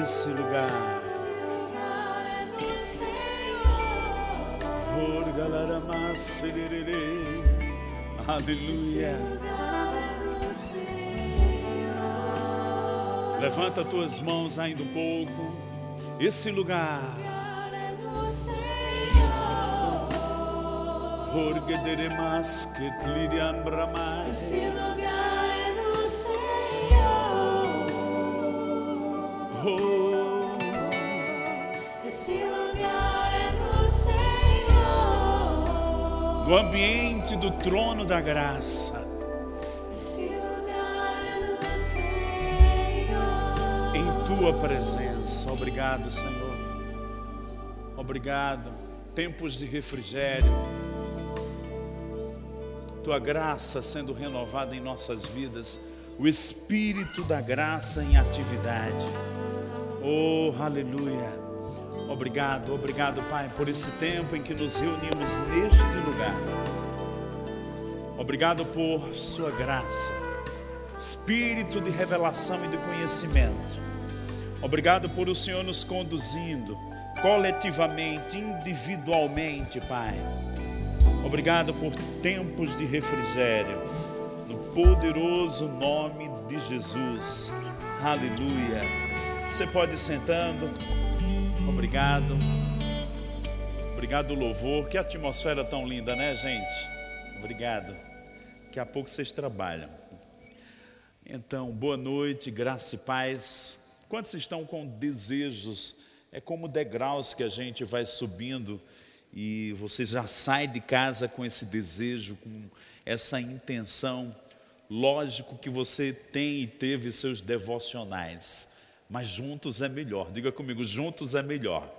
Esse lugar é do Senhor. Aleluia. Levanta tuas mãos ainda um pouco. Esse lugar É do Senhor. Esse lugar é do Senhor. Esse lugar é do Senhor. No ambiente do trono da graça, Esse lugar é do Senhor. em tua presença. Obrigado, Senhor. Obrigado. Tempos de refrigério. Tua graça sendo renovada em nossas vidas. O Espírito da graça em atividade. Oh, aleluia. Obrigado, obrigado, Pai, por esse tempo em que nos reunimos neste lugar. Obrigado por sua graça. Espírito de revelação e de conhecimento. Obrigado por o Senhor nos conduzindo coletivamente, individualmente, Pai. Obrigado por tempos de refrigério, no poderoso nome de Jesus. Aleluia. Você pode ir sentando. Obrigado. Obrigado, louvor. Que atmosfera tão linda, né, gente? Obrigado. Daqui a pouco vocês trabalham. Então, boa noite, graça e paz. Quantos estão com desejos? É como degraus que a gente vai subindo e você já sai de casa com esse desejo, com essa intenção. Lógico que você tem e teve seus devocionais, mas juntos é melhor. Diga comigo, juntos é melhor.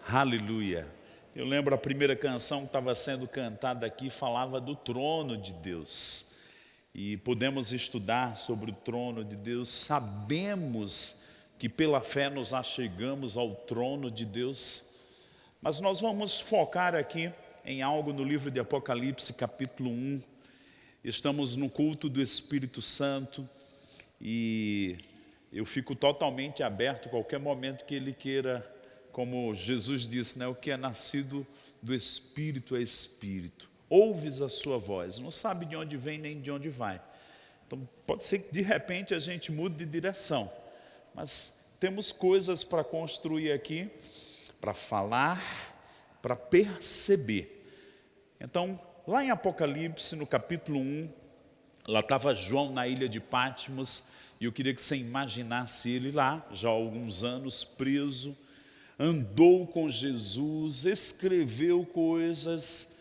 Aleluia. Eu lembro a primeira canção que estava sendo cantada aqui, falava do trono de Deus. E podemos estudar sobre o trono de Deus. Sabemos que pela fé nos achegamos ao trono de Deus. Mas nós vamos focar aqui em algo no livro de Apocalipse, capítulo 1. Estamos no culto do Espírito Santo e eu fico totalmente aberto a qualquer momento que Ele queira, como Jesus disse, né? O que é nascido do Espírito é Espírito. Ouves a sua voz, não sabe de onde vem nem de onde vai. Então pode ser que de repente a gente mude de direção, mas temos coisas para construir aqui, para falar, para perceber. Então, lá em Apocalipse, no capítulo 1, lá estava João na ilha de Patmos, e eu queria que você imaginasse ele lá, já há alguns anos, preso, andou com Jesus, escreveu coisas,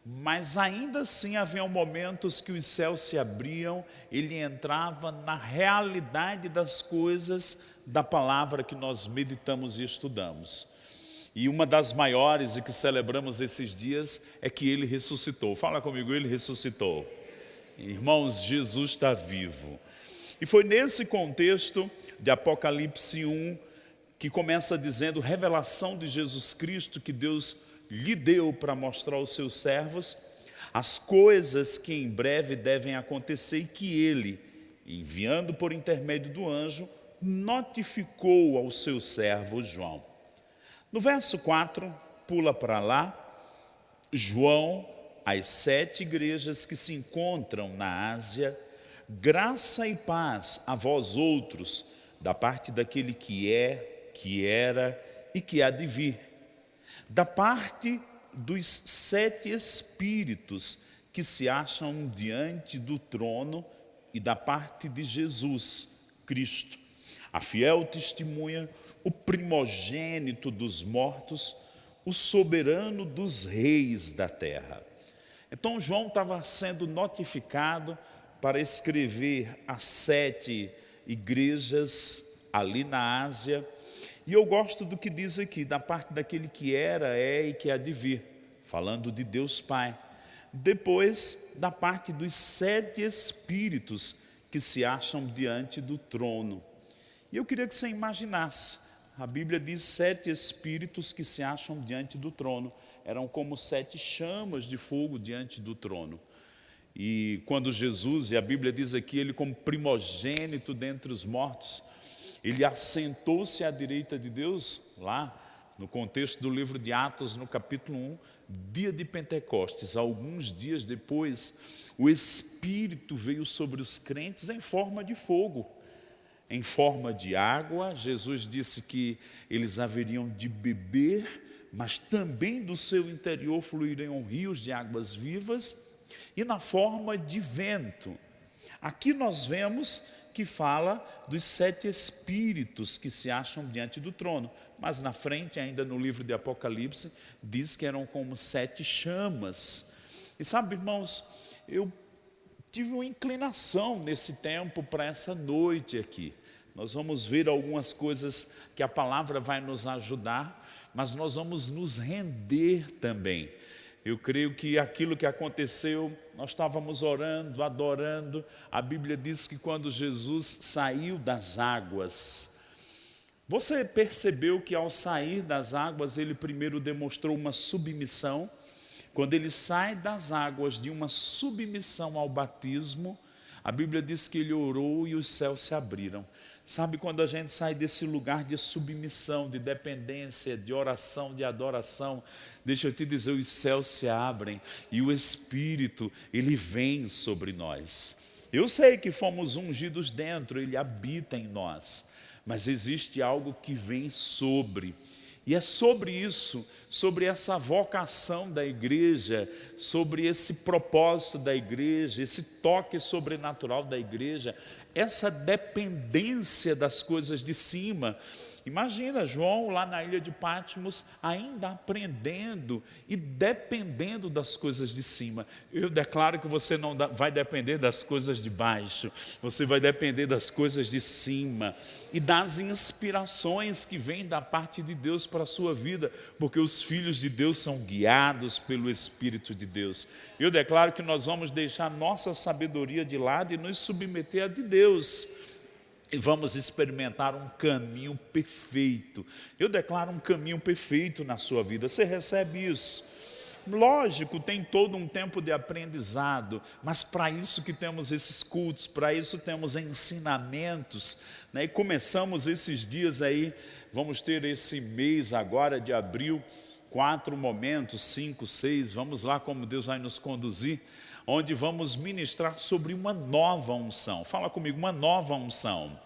mas ainda assim haviam momentos que os céus se abriam, ele entrava na realidade das coisas da palavra que nós meditamos e estudamos. E uma das maiores e que celebramos esses dias é que ele ressuscitou. Fala comigo, ele ressuscitou. Irmãos, Jesus está vivo. E foi nesse contexto de Apocalipse 1 que começa dizendo revelação de Jesus Cristo que Deus lhe deu para mostrar aos seus servos as coisas que em breve devem acontecer e que ele, enviando por intermédio do anjo, notificou ao seu servo João. No verso 4, pula para lá, João, às 7 igrejas que se encontram na Ásia, graça e paz a vós outros, da parte daquele que é, que era e que há de vir, da parte dos 7 espíritos que se acham diante do trono e da parte de Jesus Cristo, a fiel testemunha, o primogênito dos mortos, o soberano dos reis da terra. Então João estava sendo notificado para escrever as 7 igrejas ali na Ásia. E eu gosto do que diz aqui, da parte daquele que era, é e que há de vir, falando de Deus Pai. Depois, da parte dos 7 espíritos que se acham diante do trono. E eu queria que você imaginasse, a Bíblia diz 7 espíritos que se acham diante do trono. Eram como 7 chamas de fogo diante do trono. E quando Jesus, e a Bíblia diz aqui, ele como primogênito dentre os mortos, Ele assentou-se à direita de Deus, lá no contexto do livro de Atos, no capítulo 1, dia de Pentecostes. Alguns dias depois, o Espírito veio sobre os crentes em forma de fogo, em forma de água. Jesus disse que eles haveriam de beber, mas também do seu interior fluiriam rios de águas vivas, e na forma de vento. Aqui nós vemos que fala dos 7 espíritos que se acham diante do trono, mas na frente, ainda no livro de Apocalipse, diz que eram como 7 chamas. E sabe, irmãos, eu tive uma inclinação nesse tempo para essa noite aqui. Nós vamos ver algumas coisas que a palavra vai nos ajudar, mas nós vamos nos render também. Eu creio que aquilo que aconteceu, nós estávamos orando, adorando. A Bíblia diz que quando Jesus saiu das águas, você percebeu que ao sair das águas, ele primeiro demonstrou uma submissão. Quando ele sai das águas de uma submissão ao batismo, a Bíblia diz que ele orou e os céus se abriram. Sabe, quando a gente sai desse lugar de submissão, de dependência, de oração, de adoração, deixa eu te dizer, os céus se abrem e o Espírito, ele vem sobre nós. Eu sei que fomos ungidos dentro, ele habita em nós, mas existe algo que vem sobre. E é sobre isso, sobre essa vocação da igreja, sobre esse propósito da igreja, esse toque sobrenatural da igreja, essa dependência das coisas de cima. Imagina João lá na ilha de Patmos, ainda aprendendo e dependendo das coisas de cima. Eu declaro que você não vai depender das coisas de baixo, você vai depender das coisas de cima e das inspirações que vêm da parte de Deus para a sua vida, porque os filhos de Deus são guiados pelo Espírito de Deus. Eu declaro que nós vamos deixar nossa sabedoria de lado e nos submeter à de Deus. E vamos experimentar um caminho perfeito. Eu declaro um caminho perfeito na sua vida. Você recebe isso? Lógico, tem todo um tempo de aprendizado, mas para isso que temos esses cultos, para isso temos ensinamentos, né? E começamos esses dias aí, vamos ter esse mês agora de abril, 4 momentos, 5, 6, vamos lá como Deus vai nos conduzir, onde vamos ministrar sobre uma nova unção. Fala comigo, uma nova unção.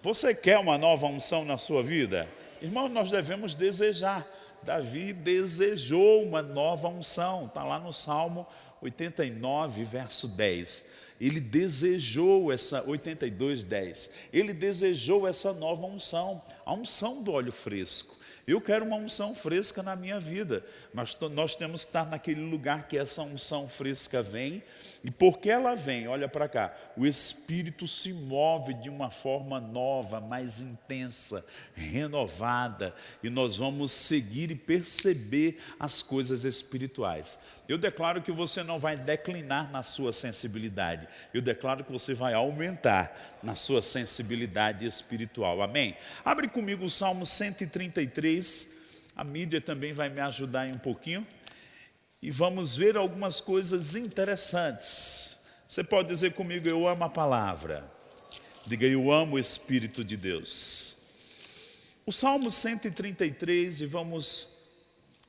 Você quer uma nova unção na sua vida? Irmão, nós devemos desejar. Davi desejou uma nova unção. Está lá no Salmo 89, verso 10. Ele desejou essa, 82, 10. Ele desejou essa nova unção, a unção do óleo fresco. Eu quero uma unção fresca na minha vida, mas nós temos que estar naquele lugar que essa unção fresca vem, e porque ela vem, olha para cá, o Espírito se move de uma forma nova, mais intensa, renovada, e nós vamos seguir e perceber as coisas espirituais. Eu declaro que você não vai declinar na sua sensibilidade, eu declaro que você vai aumentar na sua sensibilidade espiritual, amém? Abre comigo o Salmo 133, a mídia também vai me ajudar aí um pouquinho, e vamos ver algumas coisas interessantes. Você pode dizer comigo, eu amo a palavra. Diga, eu amo o Espírito de Deus. O Salmo 133, e vamos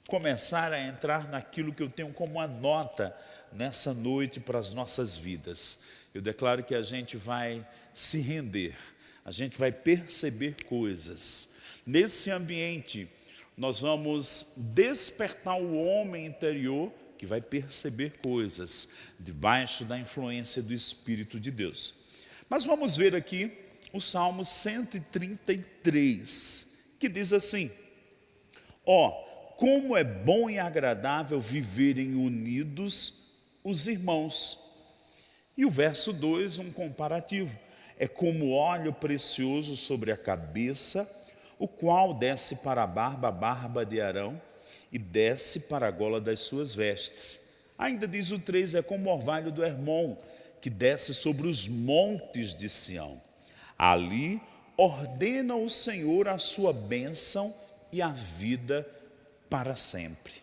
começar a entrar naquilo que eu tenho como uma nota nessa noite para as nossas vidas. Eu declaro que a gente vai se render, a gente vai perceber coisas. Nesse ambiente, nós vamos despertar o homem interior que vai perceber coisas debaixo da influência do Espírito de Deus. Mas vamos ver aqui o Salmo 133, que diz assim: como é bom e agradável viverem unidos os irmãos. E o verso 2, um comparativo. É como óleo precioso sobre a cabeça, o qual desce para a barba de Arão, e desce para a gola das suas vestes. Ainda diz o 3, é como o orvalho do Hermon, que desce sobre os montes de Sião. Ali ordena o Senhor a sua bênção e a vida para sempre.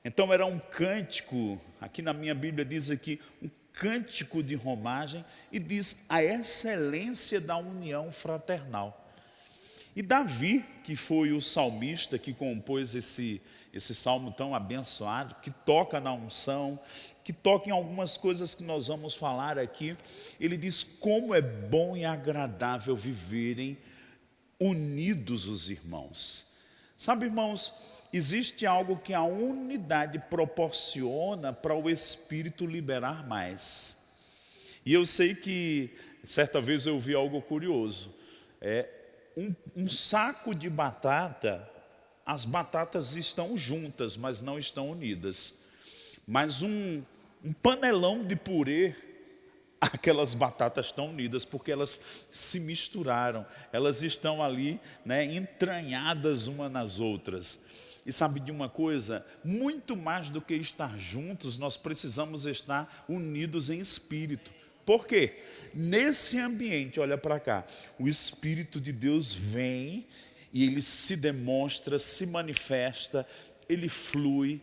Então era um cântico, aqui na minha Bíblia diz aqui, um cântico de romagem, e diz a excelência da união fraternal. E Davi, que foi o salmista que compôs esse salmo tão abençoado, que toca na unção, que toca em algumas coisas que nós vamos falar aqui, ele diz como é bom e agradável viverem unidos os irmãos. Sabe, irmãos, existe algo que a unidade proporciona para o Espírito liberar mais. E eu sei que, certa vez eu vi algo curioso, um saco de batata, as batatas estão juntas, mas não estão unidas. Mas um panelão de purê, aquelas batatas estão unidas, porque elas se misturaram, elas estão ali, entranhadas umas nas outras. E sabe de uma coisa? Muito mais do que estar juntos, nós precisamos estar unidos em espírito. Por quê? Nesse ambiente, olha para cá, o Espírito de Deus vem e ele se demonstra, se manifesta, ele flui.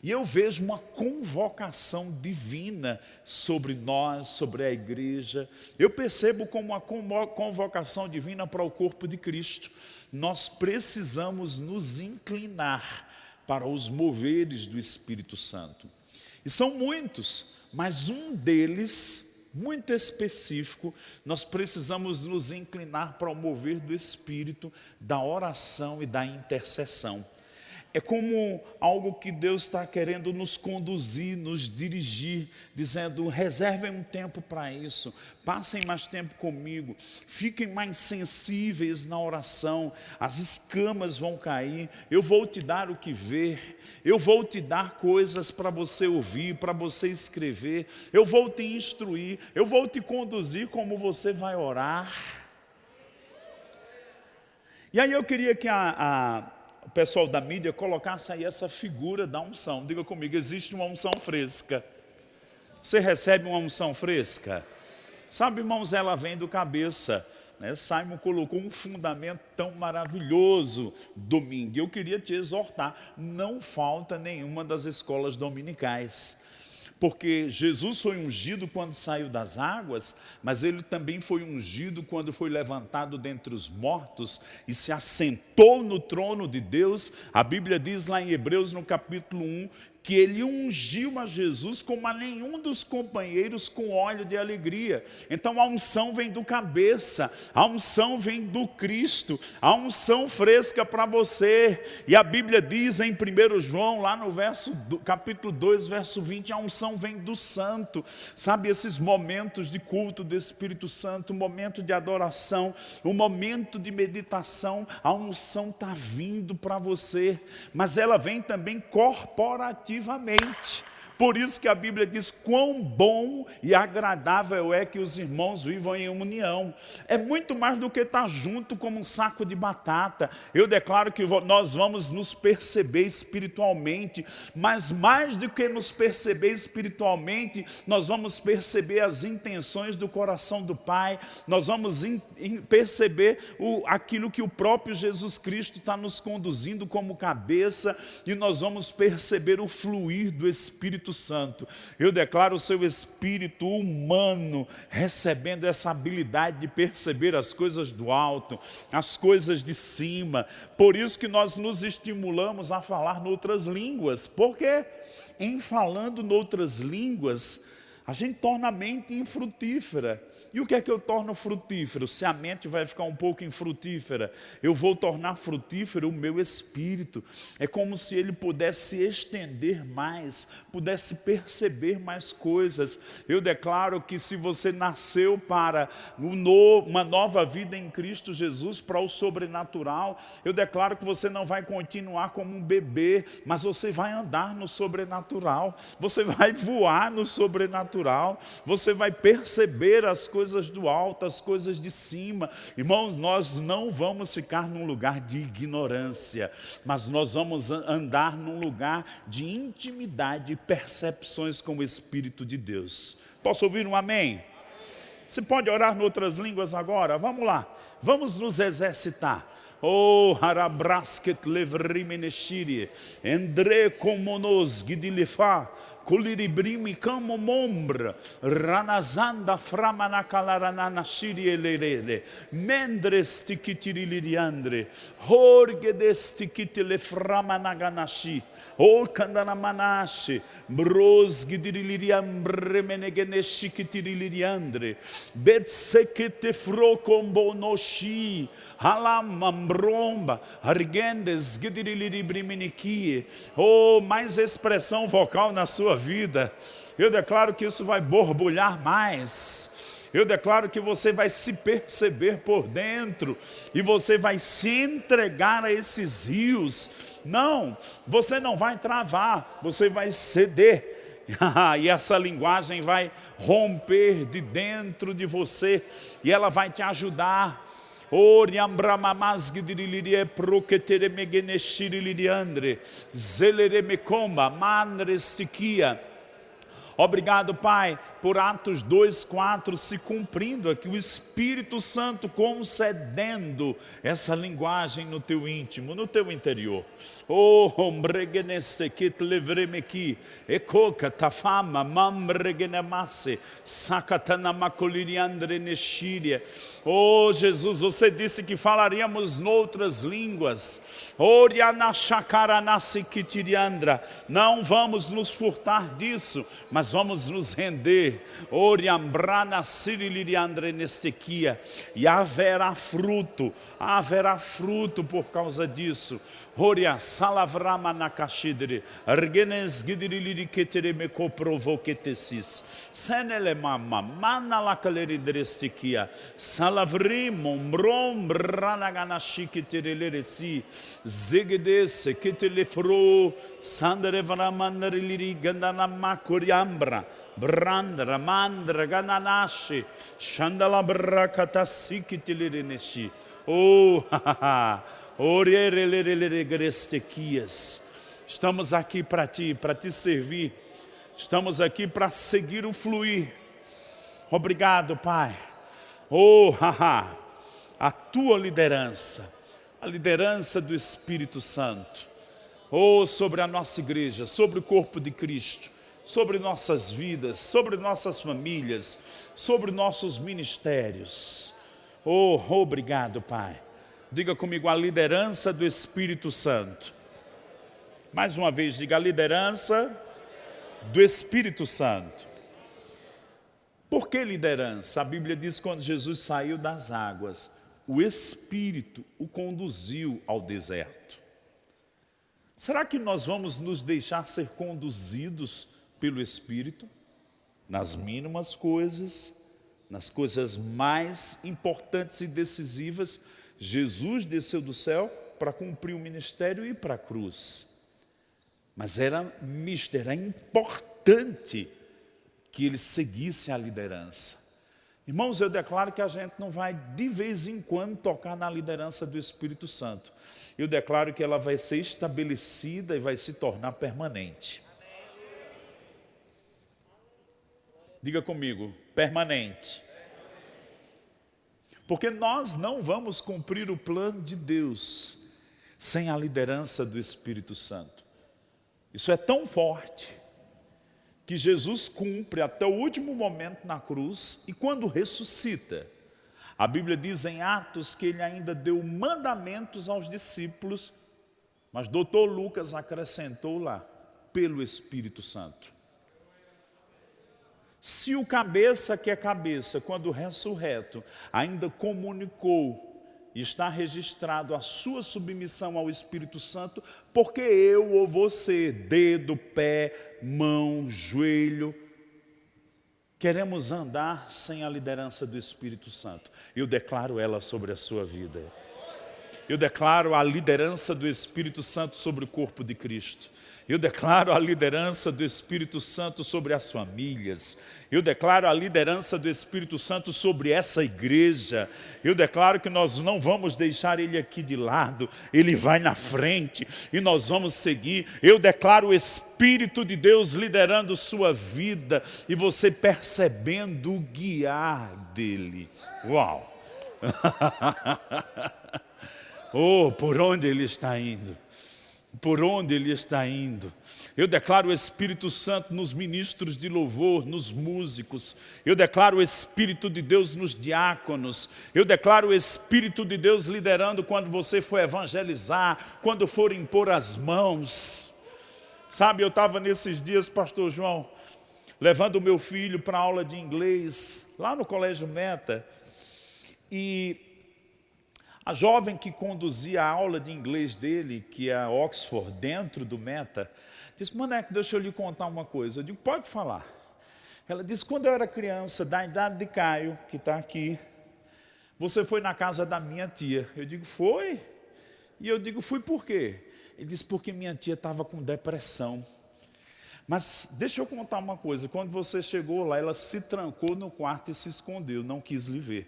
E eu vejo uma convocação divina sobre nós, sobre a igreja. Eu percebo como uma convocação divina para o corpo de Cristo. Nós precisamos nos inclinar para os moveres do Espírito Santo. E são muitos, mas um deles, muito específico, nós precisamos nos inclinar para o mover do Espírito, da oração e da intercessão. É como algo que Deus está querendo nos conduzir, nos dirigir, dizendo, reservem um tempo para isso, passem mais tempo comigo, fiquem mais sensíveis na oração, as escamas vão cair, eu vou te dar o que ver, eu vou te dar coisas para você ouvir, para você escrever, eu vou te instruir, eu vou te conduzir como você vai orar. E aí eu queria que o pessoal da mídia colocasse aí essa figura da unção. Diga comigo, existe uma unção fresca. Você recebe uma unção fresca? Sabe, irmãos, ela vem do cabeça. Simon colocou um fundamento tão maravilhoso domingo. Eu queria te exortar, não falta nenhuma das escolas dominicais. Porque Jesus foi ungido quando saiu das águas, mas ele também foi ungido quando foi levantado dentre os mortos e se assentou no trono de Deus. A Bíblia diz lá em Hebreus, no capítulo 1, que ele ungiu a Jesus como a nenhum dos companheiros com óleo de alegria. Então a unção vem do cabeça, a unção vem do Cristo, a unção fresca para você. E a Bíblia diz em 1 João, lá no capítulo 2, verso 20, a unção vem do Santo. Sabe, esses momentos de culto do Espírito Santo, um momento de adoração, um momento de meditação, a unção está vindo para você, mas ela vem também corporativamente. Por isso que a Bíblia diz quão bom e agradável é que os irmãos vivam em união. É muito mais do que estar junto como um saco de batata. Eu declaro que nós vamos nos perceber espiritualmente, mas mais do que nos perceber espiritualmente, nós vamos perceber as intenções do coração do Pai, nós vamos perceber aquilo que o próprio Jesus Cristo está nos conduzindo como cabeça, e nós vamos perceber o fluir do Espírito Santo. Eu declaro o seu espírito humano recebendo essa habilidade de perceber as coisas do alto, as coisas de cima. Por isso que nós nos estimulamos a falar noutras línguas, porque em falando noutras línguas a gente torna a mente infrutífera. E o que é que eu torno frutífero? Se a mente vai ficar um pouco infrutífera, eu vou tornar frutífero o meu espírito. É como se ele pudesse se estender mais, pudesse perceber mais coisas. Eu declaro que se você nasceu para uma nova vida em Cristo Jesus, para o sobrenatural, eu declaro que você não vai continuar como um bebê, mas você vai andar no sobrenatural, você vai voar no sobrenatural, você vai perceber as coisas do alto, as coisas de cima. Irmãos, nós não vamos ficar num lugar de ignorância, mas nós vamos andar num lugar de intimidade e percepções com o Espírito de Deus. Posso ouvir um amém? Você pode orar em outras línguas agora? Vamos lá, vamos nos exercitar. Oh, harabrasket levrimeneshiri, endre komonos gidilifa, coliribrimi como mombra, ranazanda framanacalaranana shirielere, mendres tikitiriliandre, horge destikitile framanaganashi, o kandanamanashi, brosgidiriliam bremenegeneshikitiriandre, betsekete frocombonoshi, halamambromba, argendes gidirilibriminikie. Oh, mais expressão vocal na sua vida. Eu declaro que isso vai borbulhar mais. Eu declaro que você vai se perceber por dentro e você vai se entregar a esses rios. Não, você não vai travar, você vai ceder. E essa linguagem vai romper de dentro de você e ela vai te ajudar. Oriambramamazgidirilie proketeremegeneshiriliandre, zeleremekomba, mandrestiquia. Obrigado, Pai, por Atos 2:4 se cumprindo aqui, o Espírito Santo concedendo essa linguagem no teu íntimo, no teu interior. Oh, ombregenesekit levremeki, ekoka tafama, mambregenemasse, sakatanamacoliriandre neshiria. Oh, Jesus, você disse que falaríamos noutras línguas. Orianachakaranasikitiriandra. Não vamos nos furtar disso, mas vamos nos render. Oriambrana siriliriandre nestequia. E haverá fruto por causa disso. Oria salavrama nakashidre, argenes gidiriliri keteremeko provoketesis, senele mama, manalakaleridrestikia, salavrimon, brom, branaganashi keterelesi, zegedese, ketelefro, sanderevramandariliri, gandanamakuriambra, brandra, mandra, gananashi, shandalabrakatasi ketelerineshi. Oh, estamos aqui para ti, para te servir. Estamos aqui para seguir o fluir. Obrigado, Pai. Oh, a tua liderança, a liderança do Espírito Santo. Oh, sobre a nossa igreja, sobre o corpo de Cristo, sobre nossas vidas, sobre nossas famílias, sobre nossos ministérios. Oh, obrigado, Pai. Diga comigo, a liderança do Espírito Santo. Mais uma vez, diga a liderança do Espírito Santo. Por que liderança? A Bíblia diz que quando Jesus saiu das águas, o Espírito o conduziu ao deserto. Será que nós vamos nos deixar ser conduzidos pelo Espírito? Nas mínimas coisas, nas coisas mais importantes e decisivas, Jesus desceu do céu para cumprir o ministério e ir para a cruz. Mas era importante que ele seguisse a liderança. Irmãos, eu declaro que a gente não vai de vez em quando tocar na liderança do Espírito Santo. Eu declaro que ela vai ser estabelecida e vai se tornar permanente. Diga comigo, permanente. Porque nós não vamos cumprir o plano de Deus sem a liderança do Espírito Santo. Isso é tão forte que Jesus cumpre até o último momento na cruz e quando ressuscita, a Bíblia diz em Atos que ele ainda deu mandamentos aos discípulos, mas Dr. Lucas acrescentou lá, pelo Espírito Santo. Se o cabeça que é cabeça, quando ressurreto, ainda comunicou e está registrado a sua submissão ao Espírito Santo, porque eu ou você, dedo, pé, mão, joelho, queremos andar sem a liderança do Espírito Santo. Eu declaro ela sobre a sua vida. Eu declaro a liderança do Espírito Santo sobre o corpo de Cristo. Eu declaro a liderança do Espírito Santo sobre as famílias. Eu declaro a liderança do Espírito Santo sobre essa igreja. Eu declaro que nós não vamos deixar ele aqui de lado. Ele vai na frente e nós vamos seguir. Eu declaro o Espírito de Deus liderando sua vida e você percebendo o guiar dele. Uau! Oh, por onde ele está indo? por onde ele está indo. Eu declaro o Espírito Santo nos ministros de louvor, nos músicos. Eu declaro o Espírito de Deus nos diáconos. Eu declaro o Espírito de Deus liderando quando você for evangelizar, quando for impor as mãos. Sabe, eu estava nesses dias, pastor João, levando o meu filho para a aula de inglês, lá no Colégio Meta, e a jovem que conduzia a aula de inglês dele, que é Oxford, dentro do Meta, disse: Maneco, deixa eu lhe contar uma coisa. Eu digo: pode falar. Ela disse: quando eu era criança, da idade de Caio, que está aqui, você foi na casa da minha tia. Eu digo: foi? E eu digo: fui por quê? Ele disse: porque minha tia estava com depressão. Mas deixa eu contar uma coisa, quando você chegou lá, ela se trancou no quarto e se escondeu, não quis lhe ver.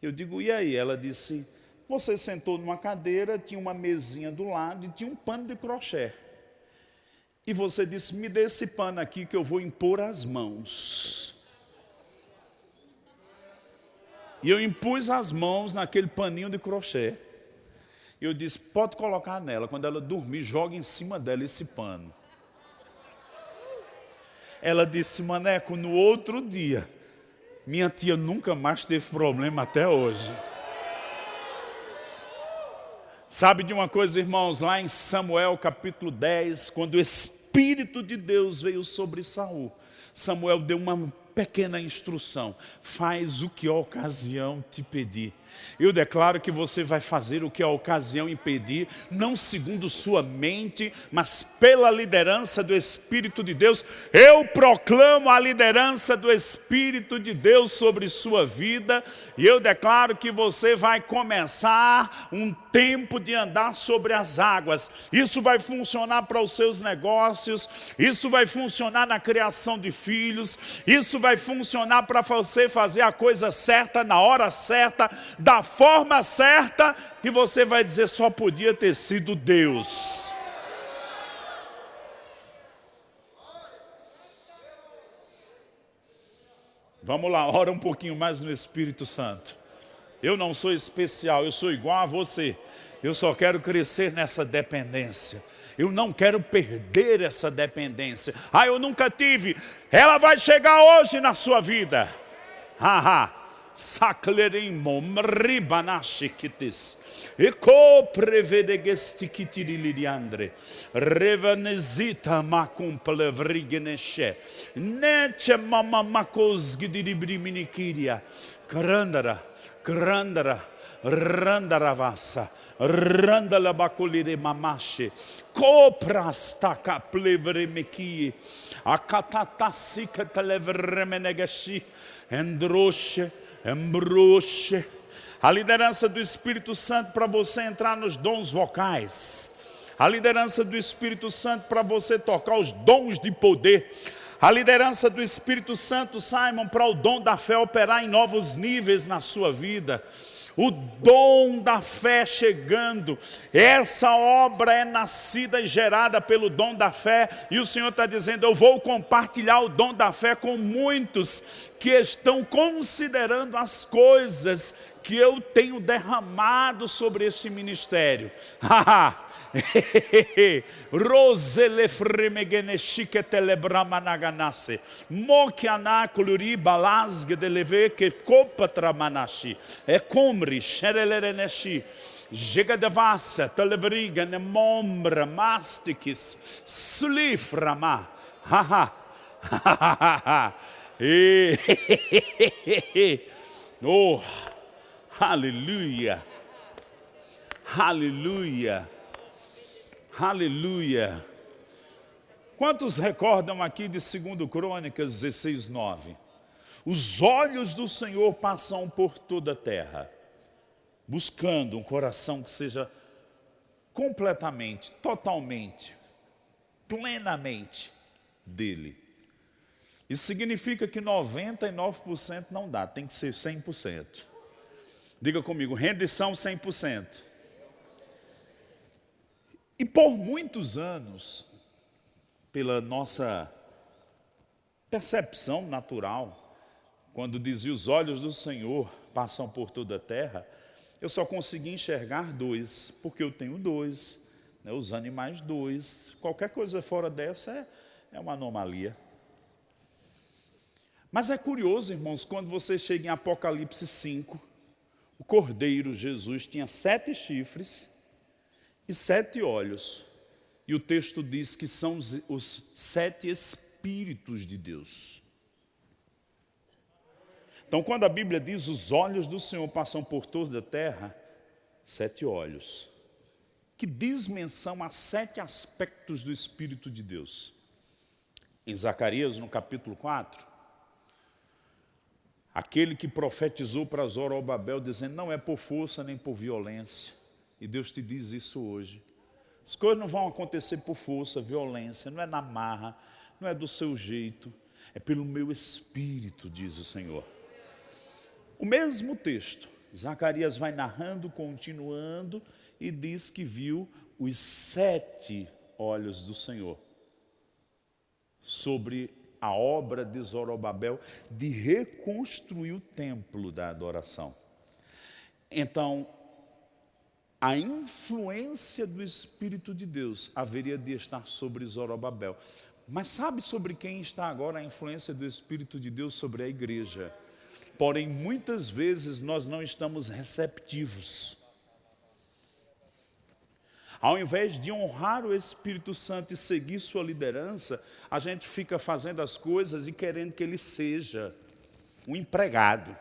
Eu digo: e aí? Ela disse: você sentou numa cadeira, tinha uma mesinha do lado e tinha um pano de crochê. E você disse: me dê esse pano aqui que eu vou impor as mãos. E eu impus as mãos naquele paninho de crochê. E eu disse: pode colocar nela. Quando ela dormir, joga em cima dela esse pano. Ela disse: Maneco, no outro dia, minha tia nunca mais teve problema até hoje. Sabe de uma coisa, irmãos? Lá em Samuel capítulo 10, quando o Espírito de Deus veio sobre Saul, Samuel deu uma pequena instrução: faz o que a ocasião te pedir. Eu declaro que você vai fazer o que a ocasião impedir, não segundo sua mente, mas pela liderança do Espírito de Deus. Eu proclamo a liderança do Espírito de Deus sobre sua vida, e eu declaro que você vai começar um tempo de andar sobre as águas. Isso vai funcionar para os seus negócios, isso vai funcionar na criação de filhos, isso vai funcionar para você fazer a coisa certa, na hora certa, da forma certa, e você vai dizer: só podia ter sido Deus. Vamos lá, ora um pouquinho mais no Espírito Santo. Eu não sou especial, eu sou igual a você. Eu só quero crescer nessa dependência. Eu não quero perder essa dependência. Ah, eu nunca tive. Ela vai chegar hoje na sua vida. Haha. Saklerimo mribanachikitis. Eko prevedegestikitiriliandre. Revanezita macum plevrigeneshe. Neche mama makozgidibriminikiria. Grandara, grandara, randaravasa. Randala bakulire mamashe. Koprastaka plevremeki. Akatatasika televremenegashi. Endroche. Embruxe. A liderança do Espírito Santo para você entrar nos dons vocais. A liderança do Espírito Santo para você tocar os dons de poder. A liderança do Espírito Santo, Simon, para o dom da fé operar em novos níveis na sua vida. O dom da fé chegando. Essa obra é nascida e gerada pelo dom da fé. E o Senhor está dizendo: eu vou compartilhar o dom da fé com muitos que estão considerando as coisas que eu tenho derramado sobre este ministério. Rosele fremegeneshike telebramanaganasse. Mokianakuluri balasge deleve que copa tramanashi. E comri sherelereneshi. Jegadavassa televriga nemombra mastikis sliframa. Oh, aleluia. Aleluia. Aleluia. Quantos recordam aqui de 2 Crônicas 16:9? Os olhos do Senhor passam por toda a terra, buscando um coração que seja completamente, totalmente, plenamente dele. Isso significa que 99% não dá, tem que ser 100%. Diga comigo: rendição 100%. E por muitos anos, pela nossa percepção natural, quando dizia os olhos do Senhor passam por toda a terra, eu só consegui enxergar dois, porque eu tenho dois. né? Os animais 2. Qualquer coisa fora dessa é uma anomalia. Mas é curioso, irmãos, quando você chega em Apocalipse 5, o Cordeiro Jesus tinha 7 chifres e 7 olhos. E o texto diz que são os 7 Espíritos de Deus. Então, quando a Bíblia diz os olhos do Senhor passam por toda a terra, 7 olhos, que diz menção a 7 aspectos do Espírito de Deus. Em Zacarias, no capítulo 4, aquele que profetizou para Zorobabel, dizendo, não é por força nem por violência. E Deus te diz isso hoje. As coisas não vão acontecer por força, violência, não é na marra, não é do seu jeito, é pelo meu Espírito, diz o Senhor. O mesmo texto, Zacarias vai narrando, continuando, e diz que viu os 7 olhos do Senhor sobre a obra de Zorobabel de reconstruir o templo da adoração. Então, a influência do Espírito de Deus haveria de estar sobre Zorobabel. Mas sabe sobre quem está agora a influência do Espírito de Deus sobre a igreja? Porém, muitas vezes nós não estamos receptivos. Ao invés de honrar o Espírito Santo e seguir sua liderança, a gente fica fazendo as coisas e querendo que ele seja um empregado,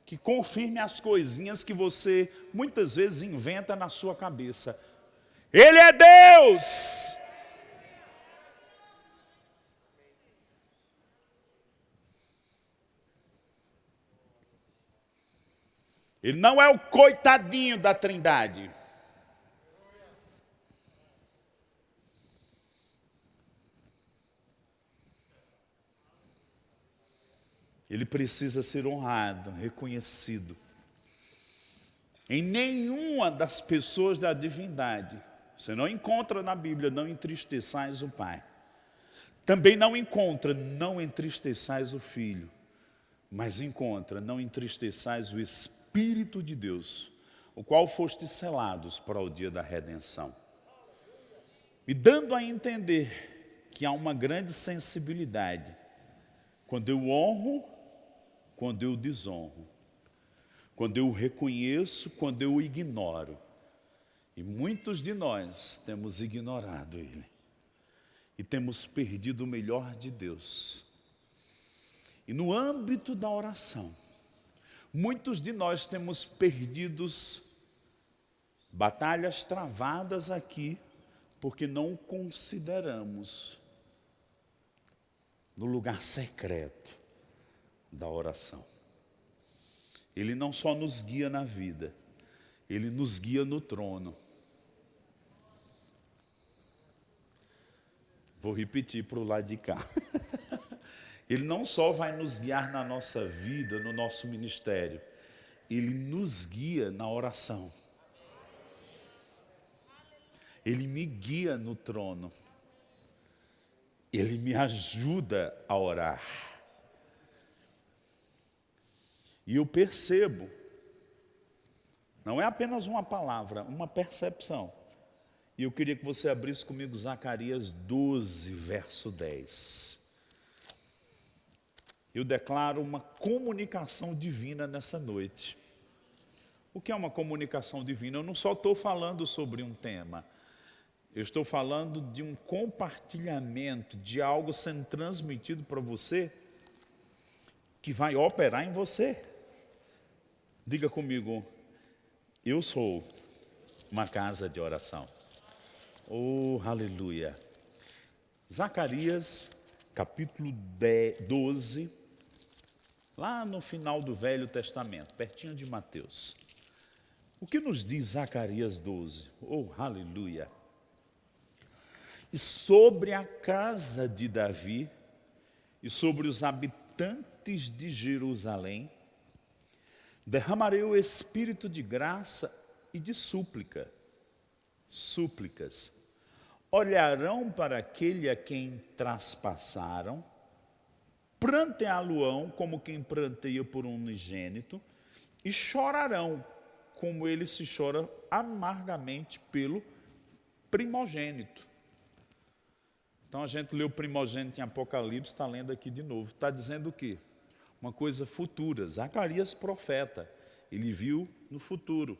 que confirme as coisinhas que você muitas vezes inventa na sua cabeça. Ele é Deus! Ele não é o coitadinho da Trindade. Ele precisa ser honrado, reconhecido. Em nenhuma das pessoas da divindade, você não encontra na Bíblia, não entristeçais o Pai. Também não encontra, não entristeçais o Filho. Mas encontra, não entristeçais o Espírito de Deus, o qual fostes selados para o dia da redenção. Me dando a entender que há uma grande sensibilidade quando eu honro, quando eu desonro, quando eu reconheço, quando eu ignoro. E muitos de nós temos ignorado Ele. E temos perdido o melhor de Deus. E no âmbito da oração, muitos de nós temos perdido batalhas travadas aqui, porque não consideramos no lugar secreto da oração. Ele não só nos guia na vida, Ele nos guia no trono. Vou repetir para o lado de cá. Ele não só vai nos guiar na nossa vida, no nosso ministério, Ele nos guia na oração. Ele me guia no trono. Ele me ajuda a orar. E eu percebo, não é apenas uma palavra, uma percepção. E eu queria que você abrisse comigo Zacarias 12, verso 10. Eu declaro uma comunicação divina nessa noite. O que é uma comunicação divina? Eu não só estou falando sobre um tema. Eu estou falando de um compartilhamento, de algo sendo transmitido para você, que vai operar em você. Diga comigo, eu sou uma casa de oração. Oh, aleluia. Zacarias, capítulo 12, lá no final do Velho Testamento, pertinho de Mateus. O que nos diz Zacarias 12? Oh, aleluia. E sobre a casa de Davi e sobre os habitantes de Jerusalém, derramarei o espírito de graça e de súplicas. Olharão para aquele a quem traspassaram, pranteá-lo-ão como quem pranteia por um unigênito, e chorarão como ele se chora amargamente pelo primogênito. Então a gente lê o primogênito em Apocalipse, está lendo aqui de novo. Está dizendo o quê? Uma coisa futura. Zacarias, profeta, ele viu no futuro.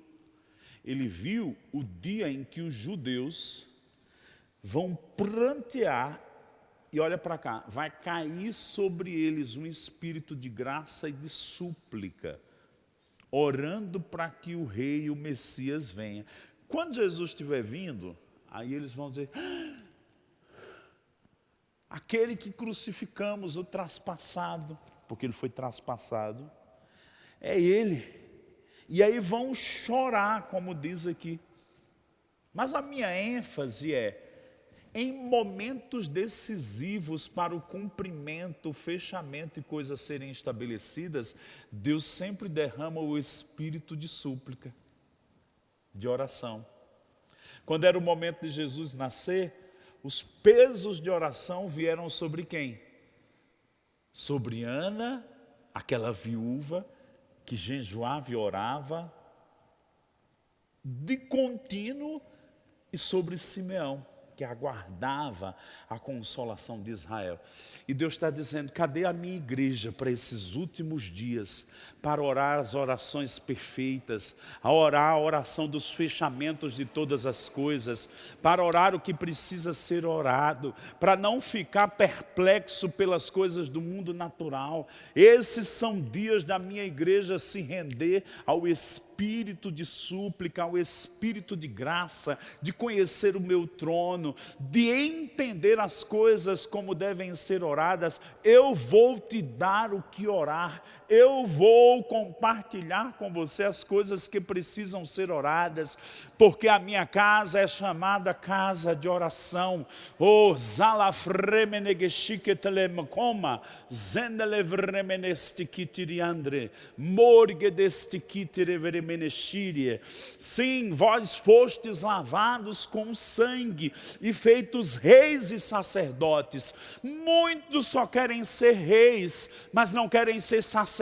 Ele viu o dia em que os judeus vão prantear, e olha para cá, vai cair sobre eles um espírito de graça e de súplica, orando para que o rei e o Messias venha. Quando Jesus estiver vindo, aí eles vão dizer, aquele que crucificamos, o traspassado, porque ele foi traspassado, é ele. E aí vão chorar, como diz aqui. Mas a minha ênfase é, em momentos decisivos para o cumprimento, o fechamento e coisas serem estabelecidas, Deus sempre derrama o espírito de súplica, de oração. Quando era o momento de Jesus nascer, os pesos de oração vieram sobre quem? Sobre Ana, aquela viúva que jejuava e orava de contínuo, e sobre Simeão, que aguardava a consolação de Israel. E Deus está dizendo, cadê a minha igreja para esses últimos dias, para orar as orações perfeitas, a orar a oração dos fechamentos de todas as coisas, para orar o que precisa ser orado, para não ficar perplexo pelas coisas do mundo natural. Esses são dias da minha igreja se render ao espírito de súplica, ao espírito de graça, de conhecer o meu trono, de entender as coisas como devem ser oradas. Eu vou te dar o que orar, eu vou compartilhar com você as coisas que precisam ser oradas, porque a minha casa é chamada casa de oração. Oh, zalafremenegeshiketelemkoma, zendelevremenestikitiriandre, morgedestikitireveremeneshirie. Sim, vós fostes lavados com sangue e feitos reis e sacerdotes. Muitos só querem ser reis, mas não querem ser sacerdotes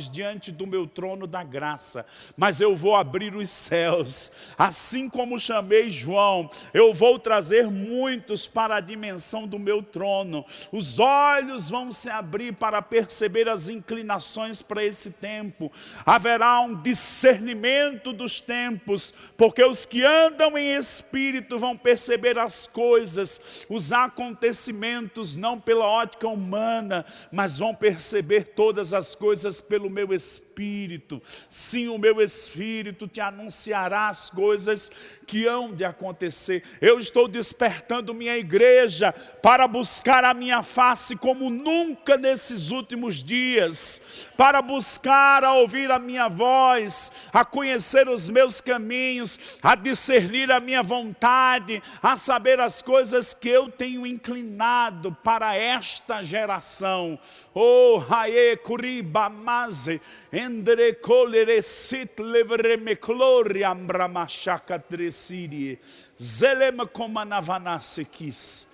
diante do meu trono da graça. Mas eu vou abrir os céus, assim como chamei João, eu vou trazer muitos para a dimensão do meu trono. Os olhos vão se abrir para perceber as inclinações para esse tempo. Haverá um discernimento dos tempos, porque os que andam em espírito vão perceber as coisas, os acontecimentos, não pela ótica humana, mas vão perceber todas as coisas pelo meu espírito. Sim, o meu espírito te anunciará as coisas que hão de acontecer. Eu estou despertando minha igreja para buscar a minha face como nunca nesses últimos dias, para buscar a ouvir a minha voz, a conhecer os meus caminhos, a discernir a minha vontade, a saber as coisas que eu tenho inclinado para esta geração. Oh, hae kuribamaze, endre koleresit levremeclori ambramachaka tresirie, zelema komanavanasekis.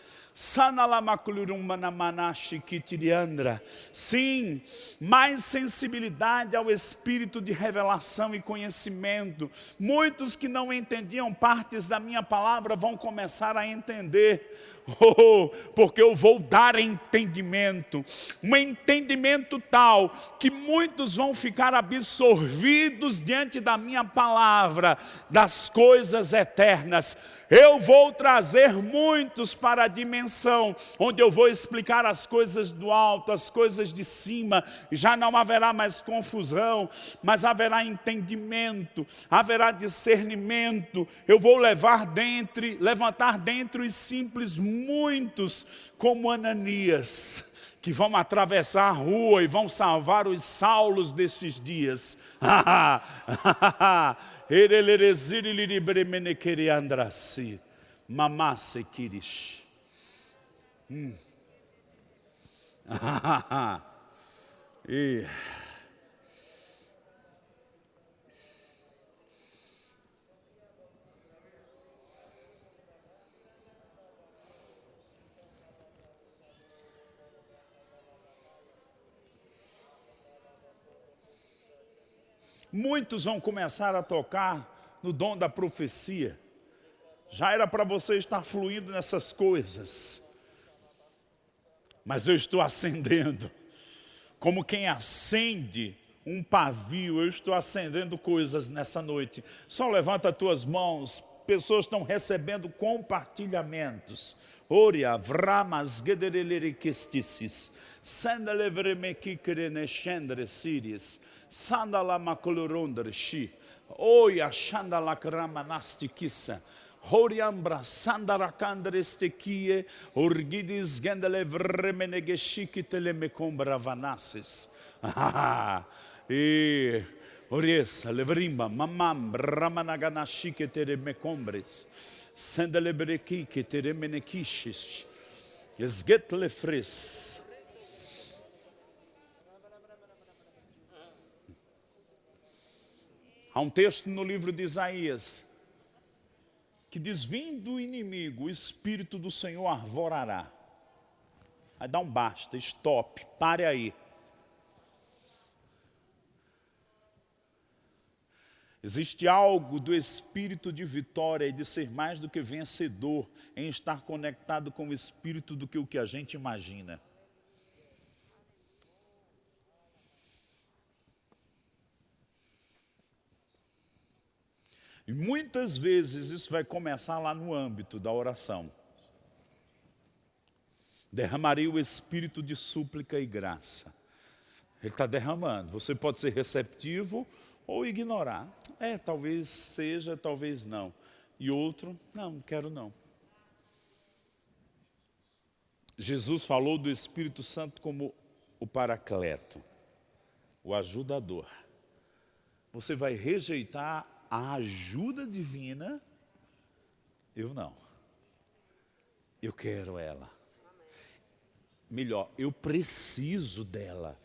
Sim, mais sensibilidade ao espírito de revelação e conhecimento. Muitos que não entendiam partes da minha palavra vão começar a entender. Porque eu vou dar entendimento, um entendimento tal que muitos vão ficar absorvidos diante da minha palavra, das coisas eternas. Eu vou trazer muitos para a dimensão onde eu vou explicar as coisas do alto, as coisas de cima. Já não haverá mais confusão, mas haverá entendimento, haverá discernimento. Eu vou levantar dentre os simples muitos como Ananias, que vão atravessar a rua e vão salvar os Saulos desses dias. Muitos vão começar a tocar no dom da profecia. Já era para você estar fluindo nessas coisas. Mas eu estou acendendo. Como quem acende um pavio, eu estou acendendo coisas nessa noite. Só levanta as tuas mãos. Pessoas estão recebendo compartilhamentos. Oria, vramas, gederelerekestices. Sandalevremekikere cendre siris. Sandalamakolorondreshi. Oia, shandalakramanastikissa. Horiambra sandarakandrestekie orgidis gendelevremenegeshikitelemekombravaнаsis. E oriesa levrimba mamam ramanaganashiketeremekombres sendelebrekiketeremenekishis esgetlefres. Há um texto no livro de Isaías que diz: vindo o inimigo, o Espírito do Senhor arvorará. Aí dá um basta, stop, pare aí. Existe algo do espírito de vitória e de ser mais do que vencedor em estar conectado com o Espírito do que o que a gente imagina. E muitas vezes isso vai começar lá no âmbito da oração. Derramaria o espírito de súplica e graça. Ele está derramando. Você pode ser receptivo ou ignorar. Talvez seja, talvez não. E outro, não quero não. Jesus falou do Espírito Santo como o Paracleto, o ajudador. Você vai rejeitar a ajuda divina? Eu não. Eu quero ela. Melhor, eu preciso dela.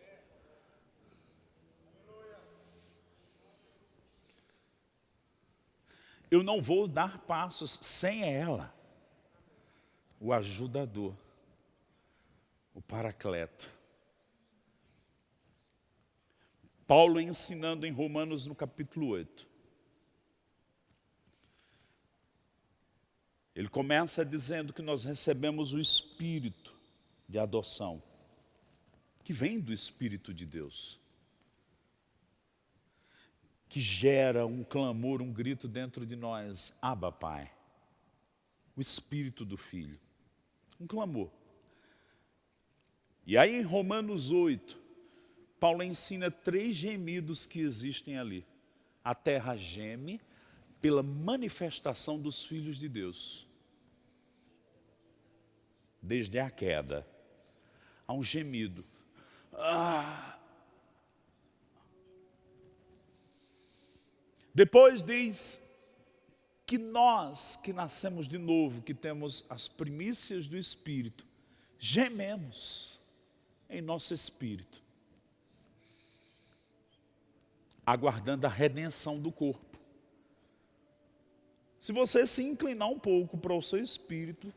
Eu não vou dar passos sem ela. O ajudador, o Paracleto. Paulo ensinando em Romanos no capítulo 8. Ele começa dizendo que nós recebemos o Espírito de adoção, que vem do Espírito de Deus, que gera um clamor, um grito dentro de nós: Abba, Pai. O Espírito do Filho, um clamor. E aí em Romanos 8, Paulo ensina 3 gemidos que existem ali. A terra geme pela manifestação dos filhos de Deus. Desde a queda, há um gemido. Depois diz que nós que nascemos de novo, que temos as primícias do Espírito, gememos em nosso espírito, aguardando a redenção do corpo. Se você se inclinar um pouco para o seu espírito,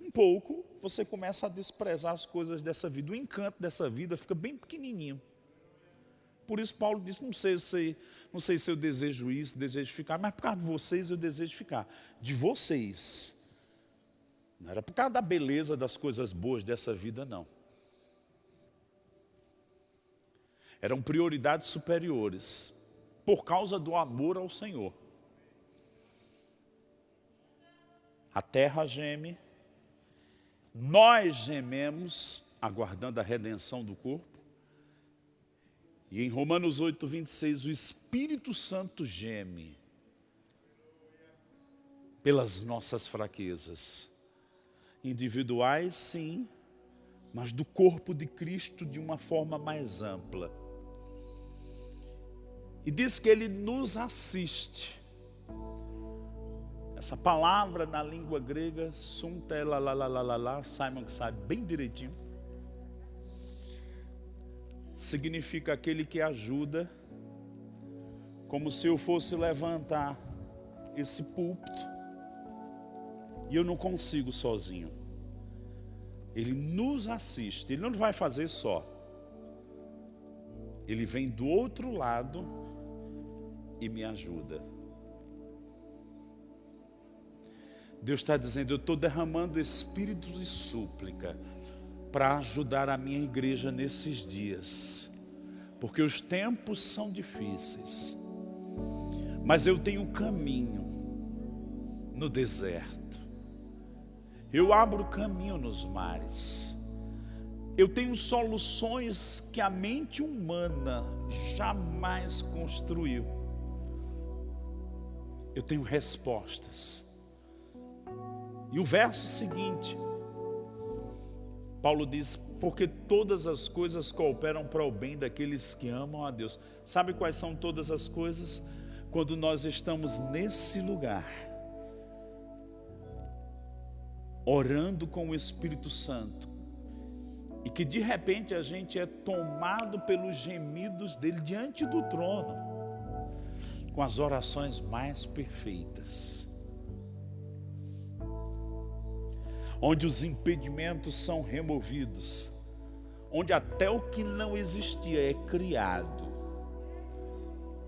um pouco, você começa a desprezar as coisas dessa vida. O encanto dessa vida fica bem pequenininho. Por isso Paulo disse: não sei se eu desejo isso, desejo ficar, mas por causa de vocês eu desejo ficar. De vocês. Não era por causa da beleza das coisas boas dessa vida, não. Eram prioridades superiores, por causa do amor ao Senhor. A terra geme, nós gememos, aguardando a redenção do corpo. E em Romanos 8, 26, o Espírito Santo geme pelas nossas fraquezas. Individuais, sim, mas do corpo de Cristo de uma forma mais ampla. E diz que Ele nos assiste. Essa palavra na língua grega, suntelalalalala, Simon que sabe bem direitinho, significa aquele que ajuda, como se eu fosse levantar esse púlpito e eu não consigo sozinho. Ele nos assiste, Ele não vai fazer só. Ele vem do outro lado e me ajuda. Deus está dizendo, eu estou derramando espírito de súplica para ajudar a minha igreja nesses dias, porque os tempos são difíceis, mas eu tenho caminho no deserto, eu abro caminho nos mares, eu tenho soluções que a mente humana jamais construiu, eu tenho respostas. E o verso seguinte, Paulo diz, porque todas as coisas cooperam para o bem daqueles que amam a Deus. Sabe quais são todas as coisas? Quando nós estamos nesse lugar, orando com o Espírito Santo, e que de repente a gente é tomado pelos gemidos dele diante do trono, com as orações mais perfeitas, onde os impedimentos são removidos, onde até o que não existia é criado,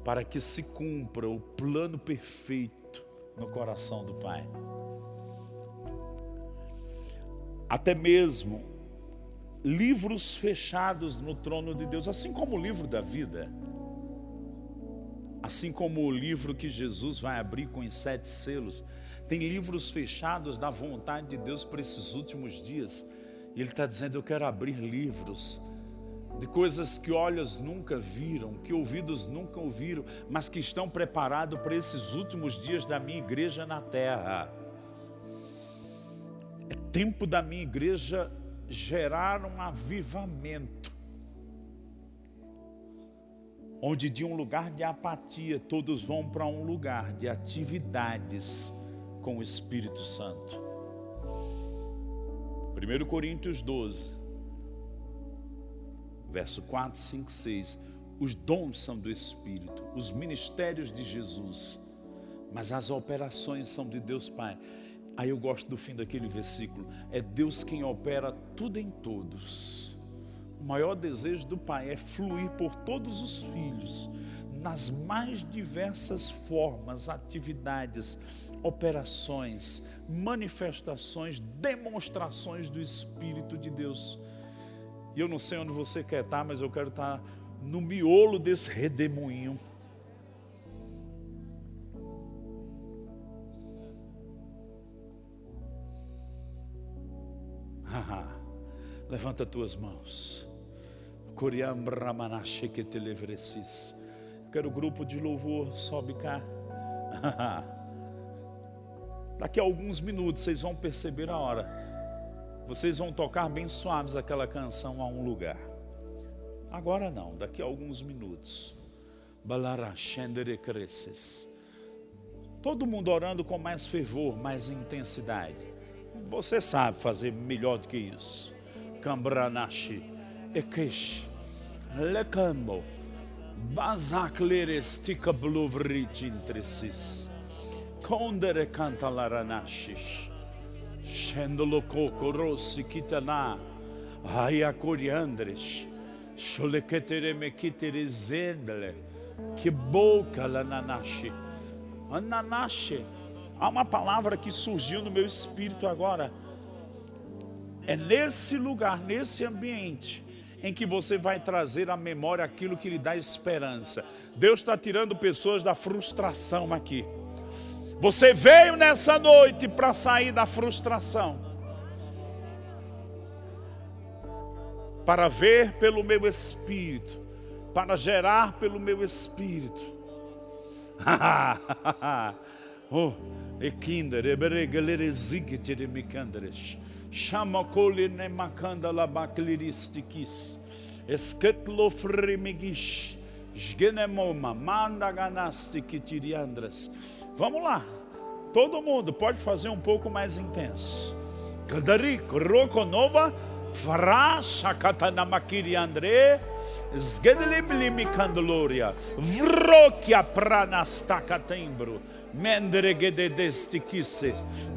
para que se cumpra o plano perfeito no coração do Pai. Até mesmo livros fechados no trono de Deus, assim como o livro da vida, assim como o livro que Jesus vai abrir com os 7 selos, tem livros fechados da vontade de Deus para esses últimos dias. E Ele está dizendo, eu quero abrir livros de coisas que olhos nunca viram, que ouvidos nunca ouviram, mas que estão preparados para esses últimos dias da minha igreja na terra. É tempo da minha igreja gerar um avivamento, onde de um lugar de apatia todos vão para um lugar de atividades com o Espírito Santo. 1 Coríntios 12, verso 4, 5, 6. Os dons são do Espírito, os ministérios de Jesus, mas as operações são de Deus Pai. Aí eu gosto do fim daquele versículo, é Deus quem opera tudo em todos. O maior desejo do Pai é fluir por todos os filhos, nas mais diversas formas, atividades, operações, manifestações, demonstrações do Espírito de Deus. E eu não sei onde você quer estar, mas eu quero estar no miolo desse redemoinho. Levanta tuas mãos. Quero o grupo de louvor, sobe cá. Daqui a alguns minutos vocês vão perceber a hora. Vocês vão tocar bem suaves aquela canção a um lugar. Agora não, daqui a alguns minutos. Todo mundo orando com mais fervor, mais intensidade. Você sabe fazer melhor do que isso. Cambranashi, Ekesh, Lecambo, Bazaklerestica Bluvrich intresis, Condere cantalaranashi, Shendolo coco rossi kitana, Aya coriandres, Sholeketere mekitere zendele, que boca lananashi, Ananashi. Há uma palavra que surgiu no meu espírito agora. É nesse lugar, nesse ambiente, em que você vai trazer à memória aquilo que lhe dá esperança. Deus está tirando pessoas da frustração aqui. Você veio nessa noite para sair da frustração, para ver pelo meu espírito, para gerar pelo meu espírito. Oh, ekinder, eberegalerezig de mikandres. Chama coline macanda la bacliristikis. Esquetlo fremigish. Sgenemoma, manda ganastik tiriandras. Vamos lá. Todo mundo pode fazer um pouco mais intenso. Kadarico, roconova, frasha katanamakiri andre. Sgedelibli candloria. Vrokia pranastaka tembro. Mendregedestikisse.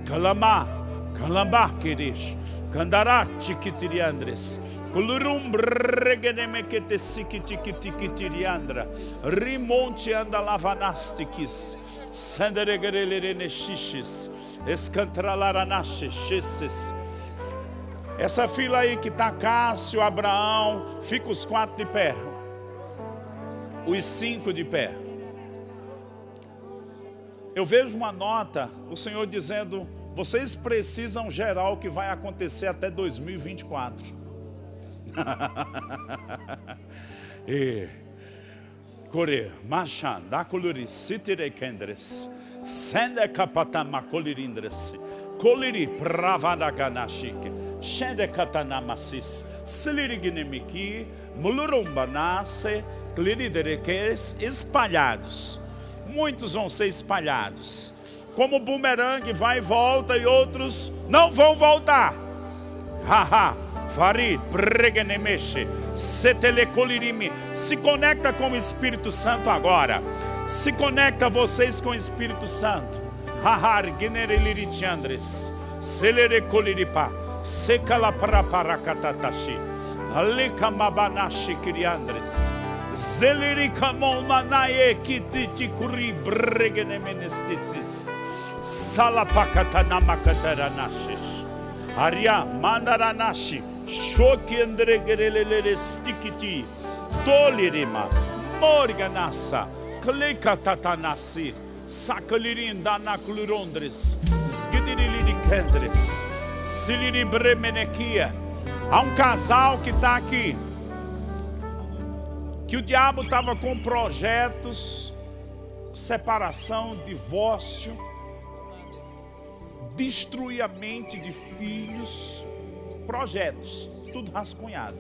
Kalama. Kalambakirish, Kandarachi Kitiriandres, Colurum bregeneme que te sikitikitikitiriandra. Rimonte anda lavanastikis. Sanderegerelene xixis. Escantralaranaxes. Essa fila aí que está Cássio, Abraão, fica os 4 de pé. Os 5 de pé. Eu vejo uma nota, o Senhor dizendo, vocês precisam gerar o que vai acontecer até 2024. E Core, Machan, da Coluri, Citire Kendres, Sende Kapatama Colirindres, Coliri Pravada Ganashik, Shende Katanamasis, Siliriginemiki, Mulurumbanase, Cliridereques, espalhados. Muitos vão ser espalhados. Como bumerangue, vai e volta, e outros não vão voltar. Haha, Farid, Pregenemeche, Setelecolirimi. Se conecta com o Espírito Santo agora. Se conecta vocês com o Espírito Santo. Hahar, Generelirichandres, Celerecoliripa, Secalapraparacatatashi, Alicamabanashi Criandres. Zelirikamomanae kitikuri bregenemenestisis. Salapakatanamakataranashi. Aria mandaranashi. Shoki andregerelele stikiti. Dolirima. Morganasa. Klekatatanasi. Sakalirindanaclurondres. Zgidirilikendres. Siliribremenequia. Há um casal que está aqui. Que o diabo estava com projetos, separação, divórcio, destruir a mente de filhos, projetos, tudo rascunhado.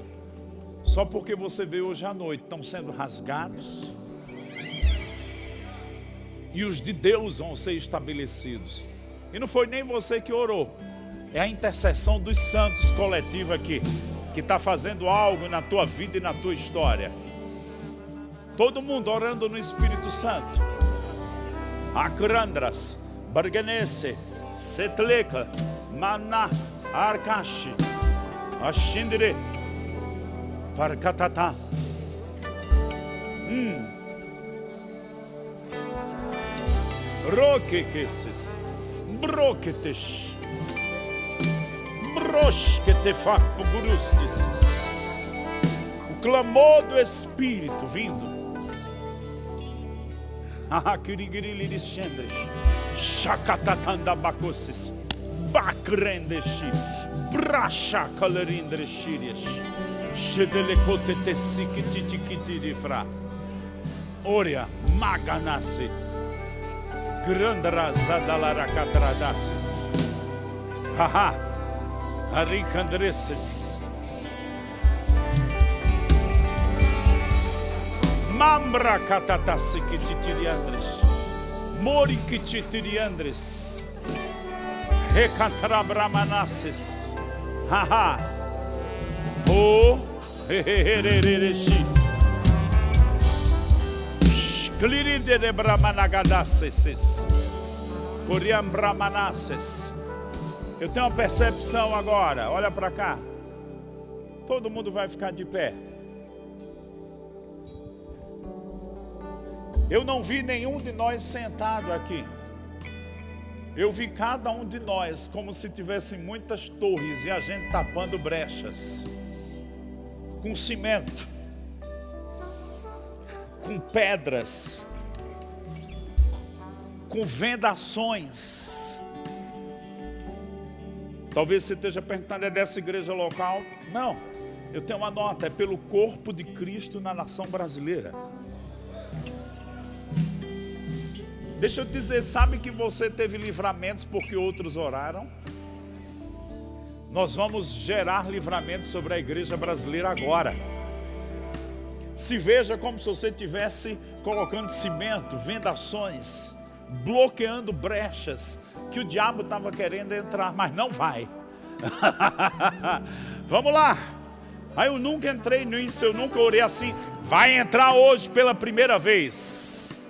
Só porque você veio hoje à noite, estão sendo rasgados. E os de Deus vão ser estabelecidos. E não foi nem você que orou, é a intercessão dos santos coletiva aqui, que está fazendo algo na tua vida e na tua história. Todo mundo orando no Espírito Santo. Akrandras, Barganese, Setleka, Mana, Arkashi, Ashindire, Parkatata. Roquequeses, Broquetes, Broshketefakpugurustis. O clamor do Espírito vindo. Shakatatanda bacosis, Bakrendeshi, Brasha calerindreshirias, Shedelecote tesikitikitidifra, Oria, Maganasi, Grandrazadalaracatradassis, Haha, Aricandreses. Mambra catatasikitiriandres, morikitiriandres, recatrabramanasses, haha, o heheherereshi, scliridebramanagadases, coriambramanasses. Eu tenho uma percepção agora, olha para cá. Todo mundo vai ficar de pé. Eu não vi nenhum de nós sentado aqui. Eu vi cada um de nós como se tivessem muitas torres e a gente tapando brechas. Com cimento. Com pedras. Com vendações. Talvez você esteja perguntando, é dessa igreja local? Não, eu tenho uma nota, é pelo corpo de Cristo na nação brasileira. Deixa eu dizer, sabe que você teve livramentos porque outros oraram? Nós vamos gerar livramentos sobre a igreja brasileira agora. Se veja como se você estivesse colocando cimento, vendações, bloqueando brechas que o diabo estava querendo entrar, mas não vai. Vamos lá. Aí eu nunca entrei nisso, eu nunca orei assim. Vai entrar hoje pela primeira vez.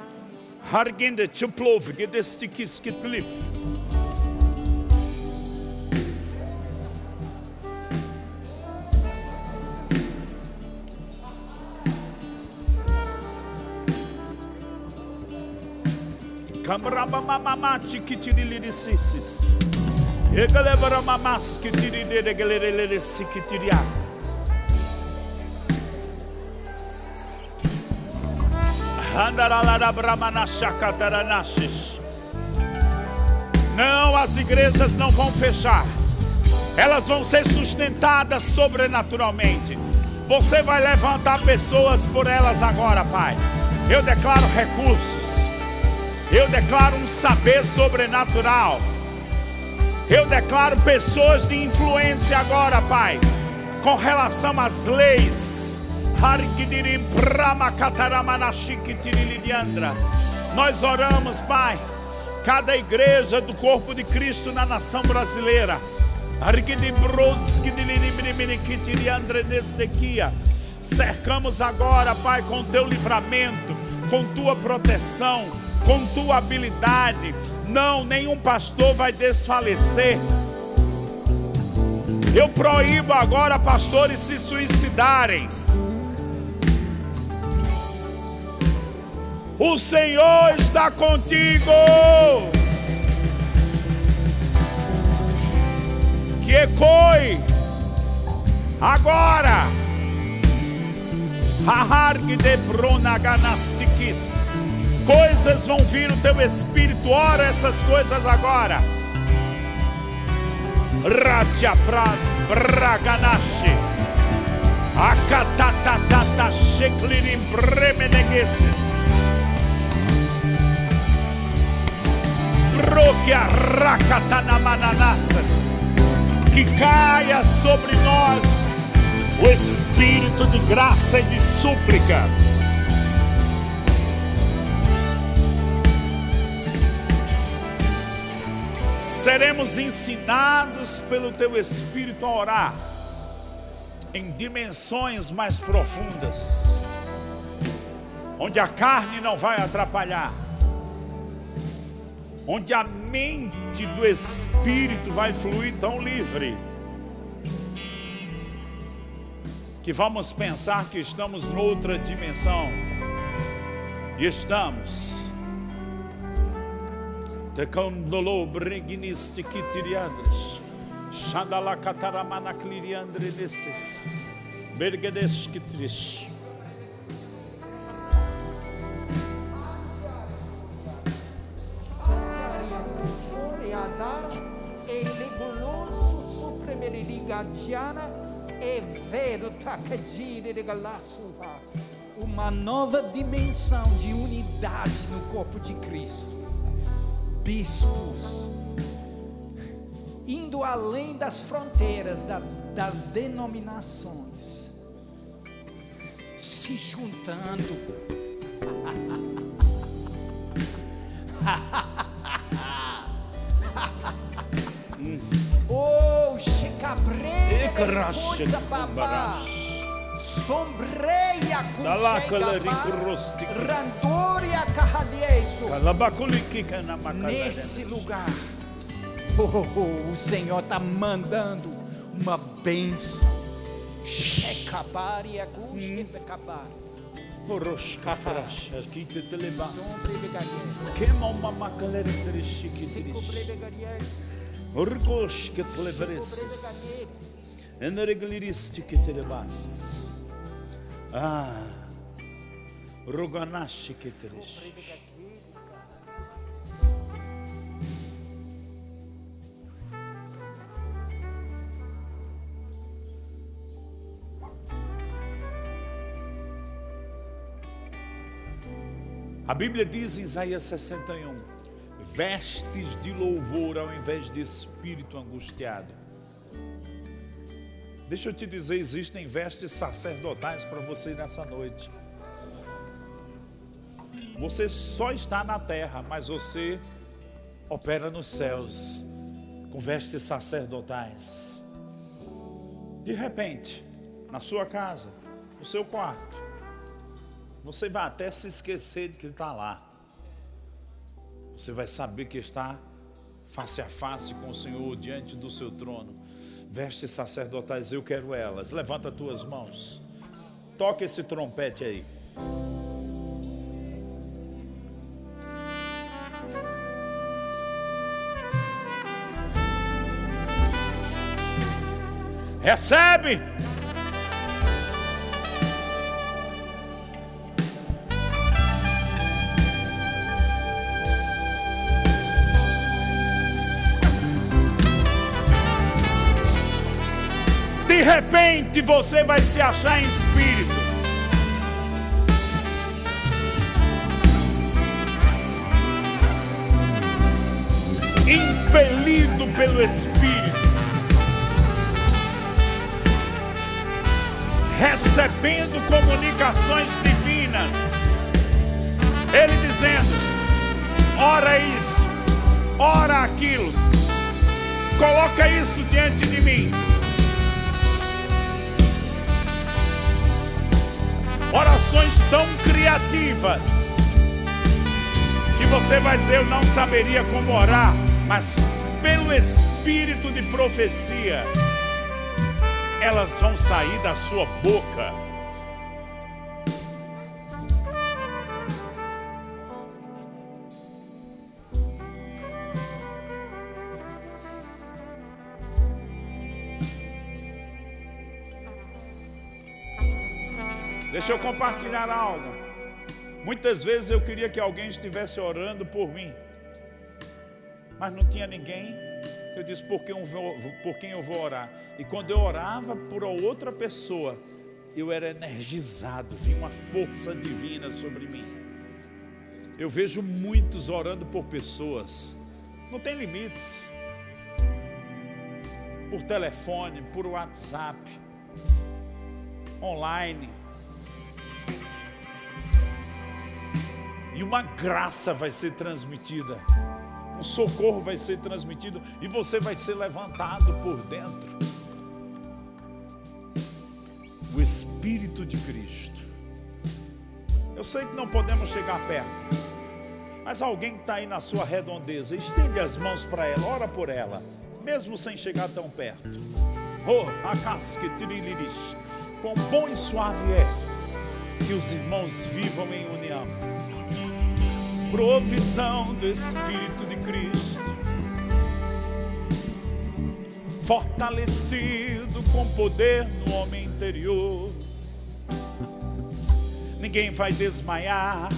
Hargende chuplov gedestikis kitlif. Camraba mamamati que tiriliricis. Egalebara mamas que tiridelegelelesi que tiria. Andarala bramana chakataranasis. Não, as igrejas não vão fechar. Elas vão ser sustentadas sobrenaturalmente. Você vai levantar pessoas por elas agora, Pai. Eu declaro recursos. Eu declaro um saber sobrenatural. Eu declaro pessoas de influência agora, Pai, com relação às leis. Nós oramos, Pai, cada igreja do corpo de Cristo na nação brasileira. Cercamos agora, Pai, com teu livramento, com tua proteção, com tua habilidade. Não, nenhum pastor vai desfalecer. Eu proíbo agora pastores se suicidarem. O Senhor está contigo. Que ecoe agora. Coisas vão vir no teu espírito. Ora essas coisas agora. Ratia braganashi. Akatatata sheklirim bremenegeses. Broquia rakatanamananassas. Que caia sobre nós o espírito de graça e de súplica. Seremos ensinados pelo teu Espírito a orar em dimensões mais profundas, onde a carne não vai atrapalhar, onde a mente do Espírito vai fluir tão livre, que vamos pensar que estamos noutra dimensão, e estamos. Tecandolo breginiste kitiriandres, Shandala cataramana cliriandre desses, Bergedes kitrish. Uma nova dimensão de unidade no corpo de Cristo. Bispos indo além das fronteiras das denominações, se juntando. Oh, checabreia, coisa babá, sombreia com randoria carralheço. Nesse lugar, o Senhor está mandando uma bênção. Checabaria custe pecabar. Orgos que televereces, energliristic que telebases. Roganashi que teres. A Bíblia diz em Isaías 61, vestes de louvor ao invés de espírito angustiado. Deixa eu te dizer, existem vestes sacerdotais para você nessa noite. Você só está na terra, mas você opera nos céus com vestes sacerdotais. De repente, na sua casa, no seu quarto, você vai até se esquecer de que está lá. Você vai saber que está face a face com o Senhor diante do seu trono. Vestes sacerdotais, eu quero elas. Levanta as tuas mãos. Toca esse trompete aí. Recebe. De repente você vai se achar em espírito. Impelido pelo Espírito. Recebendo comunicações divinas. Ele dizendo: ora isso, ora aquilo. Coloca isso diante de mim. Orações tão criativas que você vai dizer: eu não saberia como orar, mas pelo espírito de profecia, elas vão sair da sua boca. Deixa eu compartilhar algo. Muitas vezes eu queria que alguém estivesse orando por mim, mas não tinha ninguém. Eu disse: por quem eu vou orar? E quando eu orava por outra pessoa, eu era energizado, vinha uma força divina sobre mim. Eu vejo muitos orando por pessoas, não tem limites, por telefone, por WhatsApp, online. E uma graça vai ser transmitida, um socorro vai ser transmitido, e você vai ser levantado por dentro. O Espírito de Cristo. Eu sei que não podemos chegar perto, mas alguém que está aí na sua redondeza, estende as mãos para ela, ora por ela, mesmo sem chegar tão perto. Oh, quão bom e suave é que os irmãos vivam em união. Provisão do Espírito de Cristo, fortalecido com poder no homem interior. Ninguém vai desmaiar,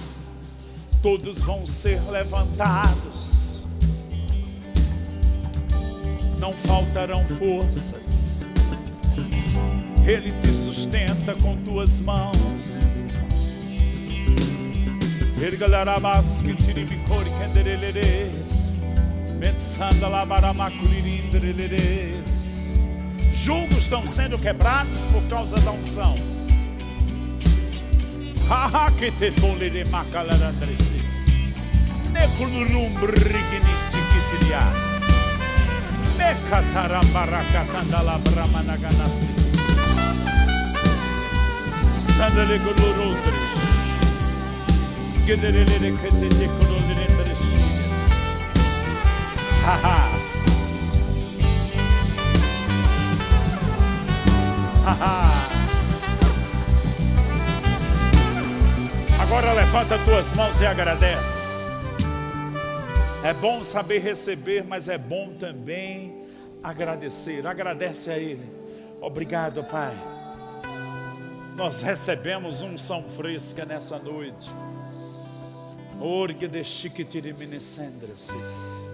todos vão ser levantados. Não faltarão forças, Ele te sustenta com tuas mãos. Julgos estão sendo quebrados por causa da unção. Agora levanta tuas mãos e agradece. É bom saber receber, mas é bom também agradecer. Agradece a Ele. Obrigado, Pai. Nós recebemos unção fresca nessa noite. Orgue de chiquitiriminescendreces.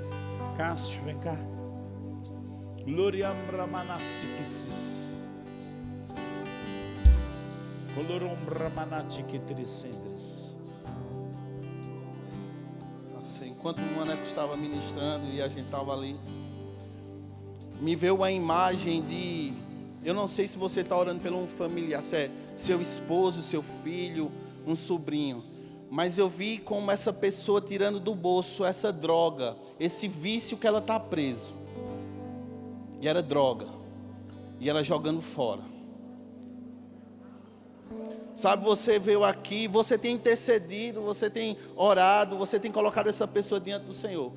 Cássio, vem cá. Gloriam Ramanastiquices. Colorum Ramanastiquitricendres. Enquanto o Maneco estava ministrando e a gente estava ali, me veio a imagem de... Eu não sei se você está orando por um familiar, se é seu esposo, seu filho, um sobrinho. Mas eu vi como essa pessoa tirando do bolso essa droga, esse vício que ela está preso. E era droga. E ela jogando fora. Sabe, você veio aqui, você tem intercedido, você tem orado, você tem colocado essa pessoa diante do Senhor.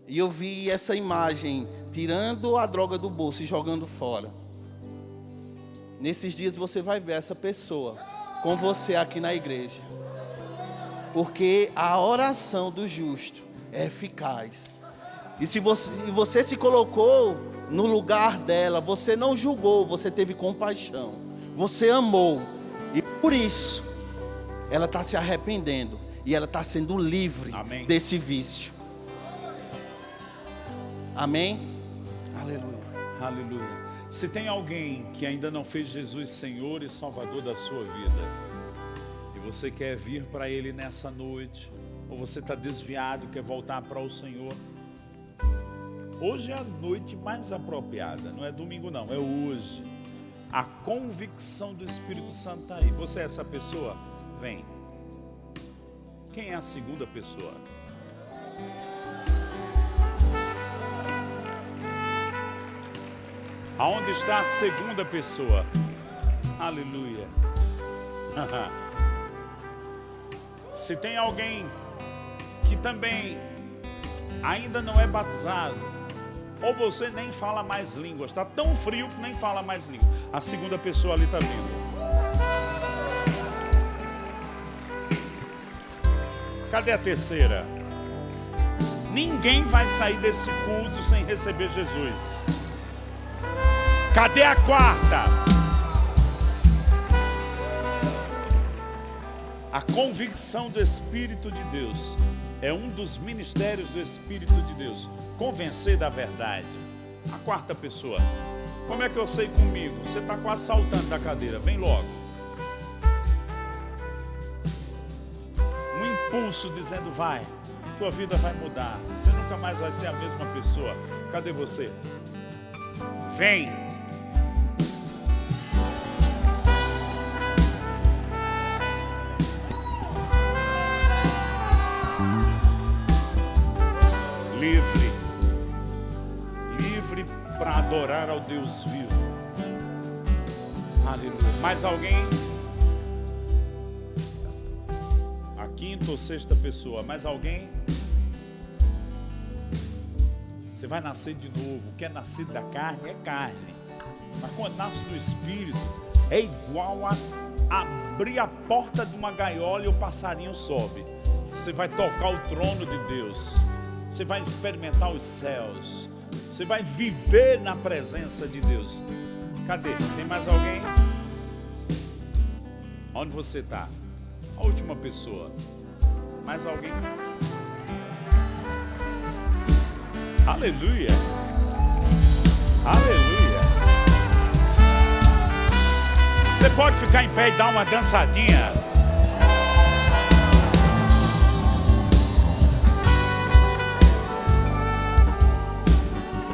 E eu vi essa imagem, tirando a droga do bolso e jogando fora. Nesses dias você vai ver essa pessoa com você aqui na igreja. Porque a oração do justo é eficaz. E se você se colocou no lugar dela, você não julgou, você teve compaixão, você amou, e por isso ela está se arrependendo e ela está sendo livre Amém. desse vício. Amém? Aleluia. Aleluia. Se tem alguém que ainda não fez Jesus Senhor e Salvador da sua vida, e você quer vir para Ele nessa noite, ou você está desviado e quer voltar para o Senhor, hoje é a noite mais apropriada, não é domingo não, é hoje. A convicção do Espírito Santo está aí. Você é essa pessoa? Vem. Quem é a segunda pessoa? Aonde está a segunda pessoa? Aleluia. Se tem alguém que também ainda não é batizado, ou você nem fala mais línguas, está tão frio que nem fala mais línguas, a segunda pessoa ali está vindo. Cadê a terceira? Ninguém vai sair desse culto sem receber Jesus. Cadê a quarta? A convicção do Espírito de Deus é um dos ministérios do Espírito de Deus. Convencer da verdade. A quarta pessoa. Como é que eu sei comigo? Você está quase saltando da cadeira. Vem logo. Um impulso dizendo vai. Tua vida vai mudar. Você nunca mais vai ser a mesma pessoa. Cadê você? Vem. Livre para adorar ao Deus vivo. Aleluia. Mais alguém? A quinta ou sexta pessoa. Mais alguém? Você vai nascer de novo. O que é nascido da carne é carne. Mas quando nasce do Espírito, é igual a abrir a porta de uma gaiola e o passarinho sobe. Você vai tocar o trono de Deus. Você vai experimentar os céus. Você vai viver na presença de Deus. Cadê? Tem mais alguém? Onde você está? A última pessoa. Mais alguém? Aleluia! Aleluia! Você pode ficar em pé e dar uma dançadinha.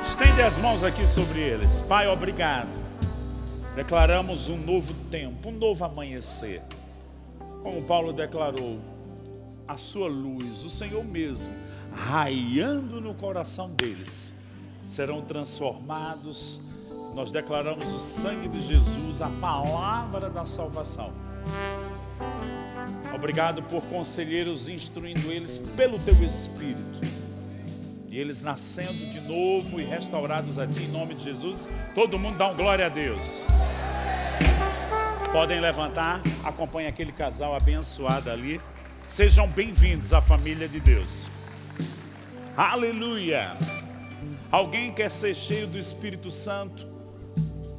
Estende as mãos aqui sobre eles. Pai, obrigado. Declaramos um novo tempo, um novo amanhecer. Como Paulo declarou, a sua luz, o Senhor mesmo, raiando no coração deles, serão transformados. Nós declaramos o sangue de Jesus, a palavra da salvação. Obrigado por conselheiros instruindo eles pelo Teu Espírito. E eles nascendo de novo e restaurados a Ti, em nome de Jesus. Todo mundo dá um glória a Deus. Podem levantar, acompanhe aquele casal abençoado ali. Sejam bem-vindos à família de Deus. Aleluia! Alguém quer ser cheio do Espírito Santo,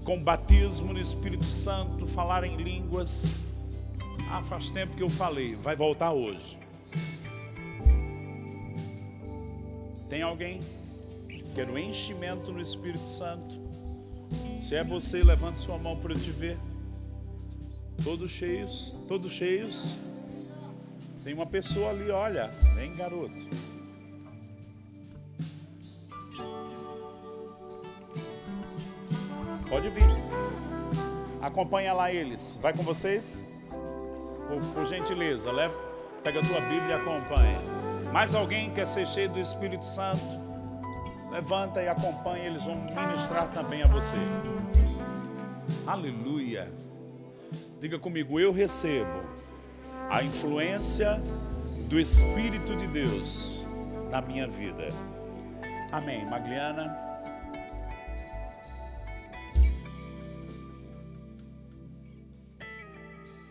com batismo no Espírito Santo, falar em línguas? Faz tempo que eu falei, vai voltar hoje. Tem alguém? Quer um enchimento no Espírito Santo? Se é você, levante sua mão para eu te ver. Todos cheios, todos cheios. Tem uma pessoa ali, olha. Vem, garoto. Pode vir. Acompanha lá eles. Vai com vocês? Por gentileza, leva, pega a tua Bíblia e acompanha. Mais alguém quer ser cheio do Espírito Santo? Levanta e acompanha, eles vão ministrar também a você. Aleluia. Diga comigo, eu recebo a influência do Espírito de Deus na minha vida. Amém. Magliana.